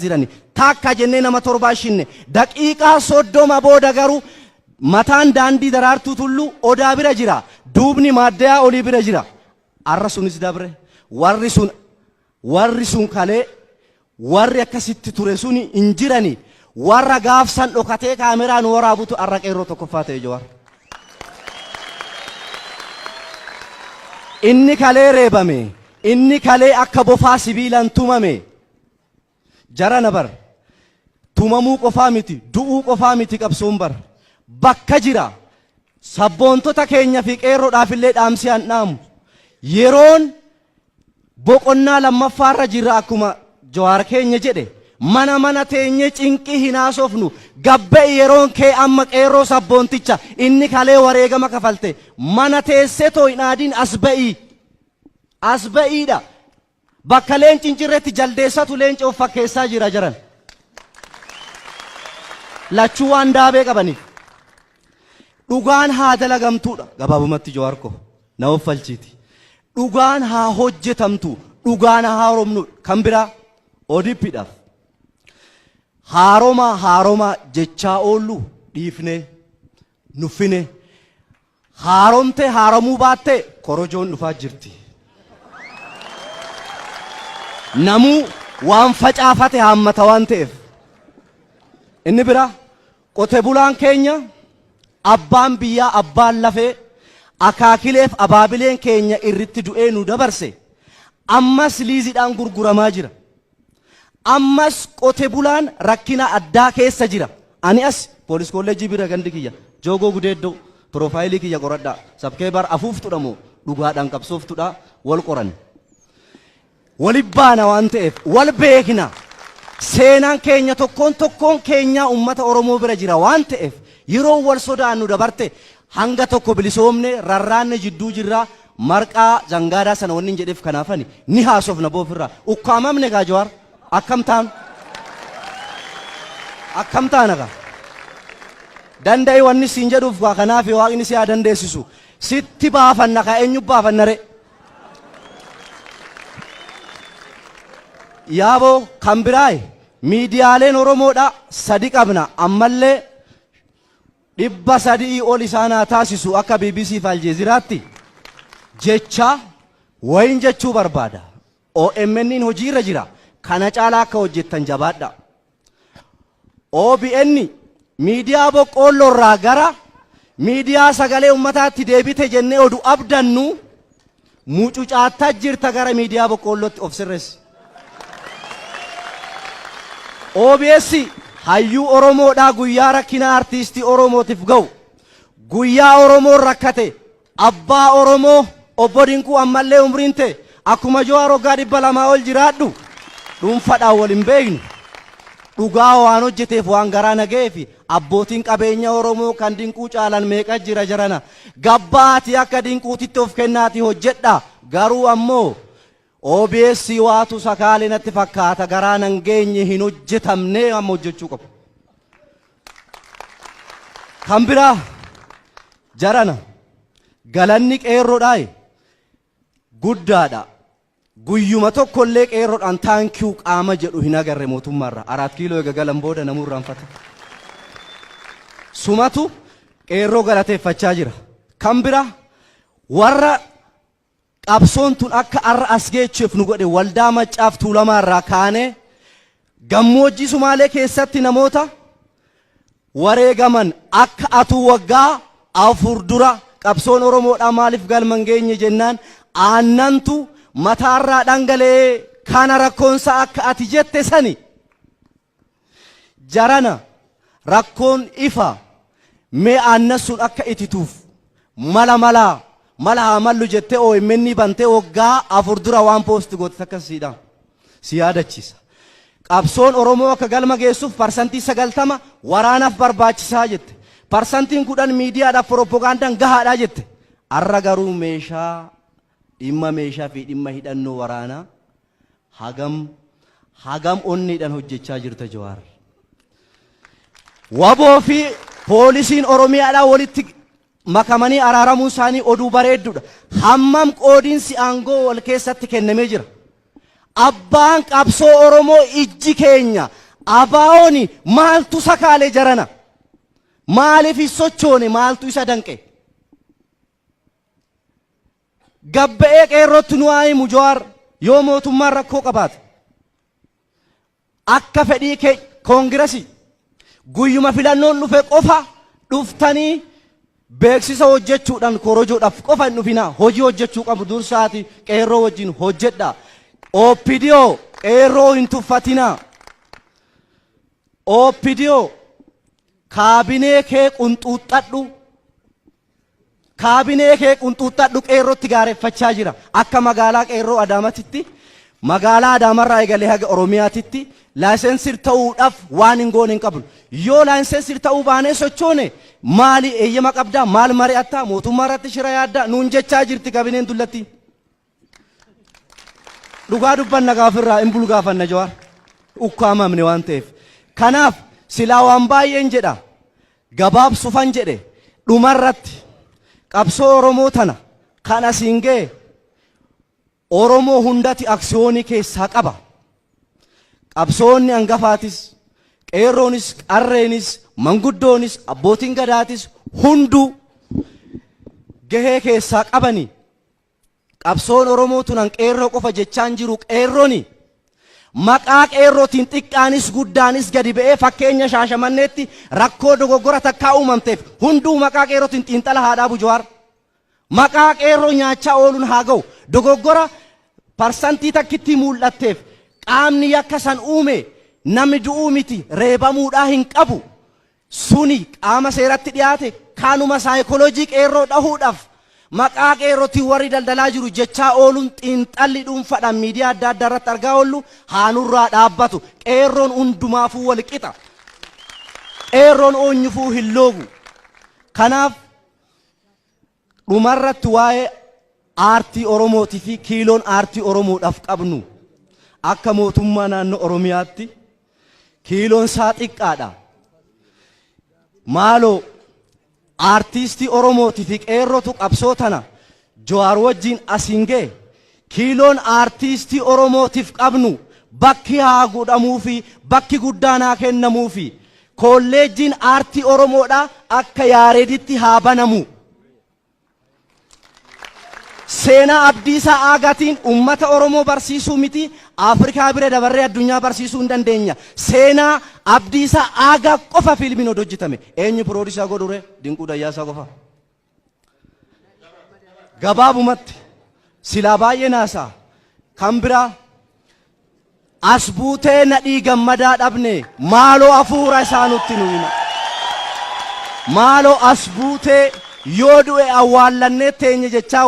jirani takka jennee nama torba shinne daqiiqaa 30 booda garuu mataan daandii daraartuu tullu odaa bira jira duubni maaddaa olii bira jira arra sunis dabre warri sun kalee warri akkasitti ture suni injirani warra gaafsan dhokatee kaameraan waraabutu arra qeerroo tokkoffaa ta'e Jawaar inni kalee reebame inni kalee akka bofaa sibiilaan tumame jarana bar tumamuu qofaa miti du'uu qofaa miti qabsoon bar bakka jira sabboontota keenya fi qeerroodhaaf illee dhaamsi an dhaamu yeroon boqonnaa lammaffaarra jira akkuma Jawaar keenya jedhe mana teenye cinqii hinaasofnu gabbe yeroon kee amma qeerroo sabboonticha inni kalee wareegama kafalte mana teessee too'inaadiin asba'iidha bakka leenci cincirreetti jaldeessatu leenci of fakkeessaa jira jaran lachuu waan daabee qabaniif dhugaan haa dalagamtuudha gabaabumatti Jawaar ko na of falchiti dhugaan haa hojjetamtu dhugaan haa haaromnu kan biraa odipidhaaf haaroma jechaa oollu dhiifne nuffine haaromte haaromuu baatte korojoon dhufaa jirti namuu waan facaafate haammata waan ta'eef inni bira qote bulaan keenya abbaan biyyaa abbaan lafee akaakileef abaabileen keenya irritti du'ee nu dabarse ammas liiziidhaan gurguramaa jira ammas qote bulaan rakkina addaa keessa jira ani as poolis kolleejjii bira gandi kiyya joogoo gudeeddoo piroofaayilii kiyya qoradhaa sabkee bar afuuftudha moo dhugaadhaan qabsooftudha wal qoran walibbaana waan ta'eef wal beekna seenaan keenya tokkoon keenya ummata Oromoo bira jira waan ta'eef yeroo wal sodaannu dabarte hanga tokko bilisoomne rarraanne jidduu jirra marqaa zangaadaa sana wanni jedheef kanaafani ni haasofna boofirraa ukkaamamne gaa Jawaar akkam taanaga danda'e wanni siin jedhuuf waa kanaaf waaqni si haa dandeessisu sitti baafanna ka eenyu baafannare yaaboo kan biraay miidiyaaleen Oromoodha sadi qabna ammallee 300 ol isaanaa taasisu akka BBC fi Aljeeziraatti jecha wayin jechuu barbaada OMN hojiirra jira kana caalaa akka hojjettan jabaadha OBN miidiyaa boqqoolloorraa gara miidiyaa sagalee ummataatti deebite jennee oduu abdannu mucucaattaa jirta gara miidiyaa boqqoollootti of sirreessi OBS hayyuu Oromoodhaa guyyaa rakkina artiistii Oromootiif ga'u guyyaa Oromoon rakkate abbaa Oromoo obbo Dinquu ammallee umriin ta'e akkuma Jawaar waggaa 200 ol jiraadhu dhuunfaadhaan wal hin beeknu dhugaa waan hojjeteef waan garaa naga'eef abbootiin qabeenya Oromoo kan Dinquu caalan meeqa jira jarana gabbaati akka Dinquutitti of kennaati hojjedha garuu ammoo OBS waatu sakaalee natti fakkaata garaa nan geenye hin hojjetamne amma hojjechuu qabu kan biraa jarana galanni qeerroodhaa guddaadha guyyuma tokkollee qeerroodhaan taankiyuu qaama jedhu hin agarre mootummaarra 4 kiiloo eegagalan booda namuu irraanfata sumatu qeerroo galateeffachaa jira kan biraa warra qabsoon tun akka arra as geechuuf nu godhe waldaa Maccaaf Tuulamaarraa kaanee gammoojjii Sumaalee keessatti namoota wareegaman akka atuu waggaa 4 dura qabsoon Oromoodhaa maaliif galman geenye jennaan aannantu mataarraa dhangalee kana rakkoonsa akka ati jette sani jarana rakkoon ifa mee aannan sun akka itituuf mala hamallu jettee OMN bantee waggaa 4 dura waan poosti goote akkasiidha si yaadachiisa qabsoon Oromoo akka galma geessuuf parsantii 90 waraanaaf barbaachisaa jette parsantiin 10 miidiyaadhaaf propagandaan gahaadhaa jette arra garuu meeshaa dhimma meeshaa fi dhimma hidhannoo waraanaa hagam onniidhaan hojjechaa jirta Jawaar waboo fi poolisiin Oromiyaadhaa walitti makamanii araaramuu isaanii oduu bareedduudha hammam qoodiinsi aangoo wal keessatti kennamee jira abbaan qabsoo Oromoo ijji keenya abaa'ooni maaltu sakaalee jarana maaliif sochoone maaltu isa danqe gabba'ee qeerrootti nu waayimu Jawaar yoo mootummaan rakkoo qabaate akka fedhii kee koongirasii guyyuma filannoon dhufe qofa dhuftanii beeksisa hojjechuudhaan korojoodhaaf qofa hin dhufinaa hojii hojjechuu qabu dursaati qeerroo wajjin hojjedha OPDO qeerroo hin tuffatinaa OPDO kaabinee kee qunxuuxxadhu qeerrootti gaareffachaa jira akka magaalaa qeerroo Adaamaatitti magaalaa Adaamarraa eegalee haga Oromiyaatitti laayisensii ta'uudhaaf waan hin goone hin qabnu yoo laayisensii ta'uu baanee sochoone maali eeyyama qabdaa maal mari'attaa mootummaa irratti shira yaaddaa nuun jechaa jirti kabineen dullatti dhugaa dubbanna gaafirraa hin bulgaafanna Jawaar ukkaamamne waan ta'eef kanaaf silaa waan baay'een jedha gabaabsufan jedhe dhumarratti qabsoo Oromoo tana kan asiin ga'e Oromoo hundati aksiyoonii keessaa qaba qabsoonni hangafaatis qeerroonis qarreenis manguddoonis abbootiin gadaatis hunduu gahee keessaa qabani qabsoon Oromoo tunan qeerroo qofa jechaan jiru qeerrooni maqaa qeerrootiin xiqqaanis guddaanis gadi ba'ee fakkeenya Shaashamanneetti rakkoo dogoggora takkaa uumamteef hunduu maqaa qeerrootiin xiinxala haa dhaabu Jawaar maqaa qeerroo nyaachaa ooluun haa ga'u dogoggora parsantii takkitti mul'atteef qaamni yakka san uume namni du'uu miti reebamuudhaa hin qabu suni qaama seeratti dhiyaate kaanuma saayikooloojii qeerroo dhahuudhaaf maqaa qeerrootiin warri daldalaa jiru jechaa ooluun xiinxalli dhuunfaadhaan miidiyaa adda addaa irratti argaa oollu haanurraa dhaabbatu qeerroon hundumaafuu wal qixa qeerroon oonyufuu hin loogu kanaaf dhumarratti waa'ee aartii Oromootii fi kiiloon aartii Oromoodhaaf qabnu akka mootummaa naannoo Oromiyaatti kiiloon isaa xiqqaadha maaloo aartistii Oromootii fi qeerrootu qabsoo tana Jawaar wajjin asiin ga'e kiiloon aartistii Oromootiif qabnu bakki haa godhamuu fi bakki guddaan haa kennamuu fi kolleejjiin aartii Oromoodha akka Yaareeditti haa banamu seenaa Abdiisaa Aagaatiin ummata Oromoo barsiisuu miti Afrikaa bira dabarree addunyaa barsiisuu hin dandeenya seenaa Abdiisaa Aagaa qofa fiilmiin hojjetame eenyu piroodiisaa godhure Dinquu Dayyaasaa qofa gabaabumatti silaa baay'ee naasaa kan biraa as buutee nadhii gammadaa dhabne maaloo hafuura isaa nutti nuuna maaloo as buutee yoo du'e awwaallannee teenye jechaa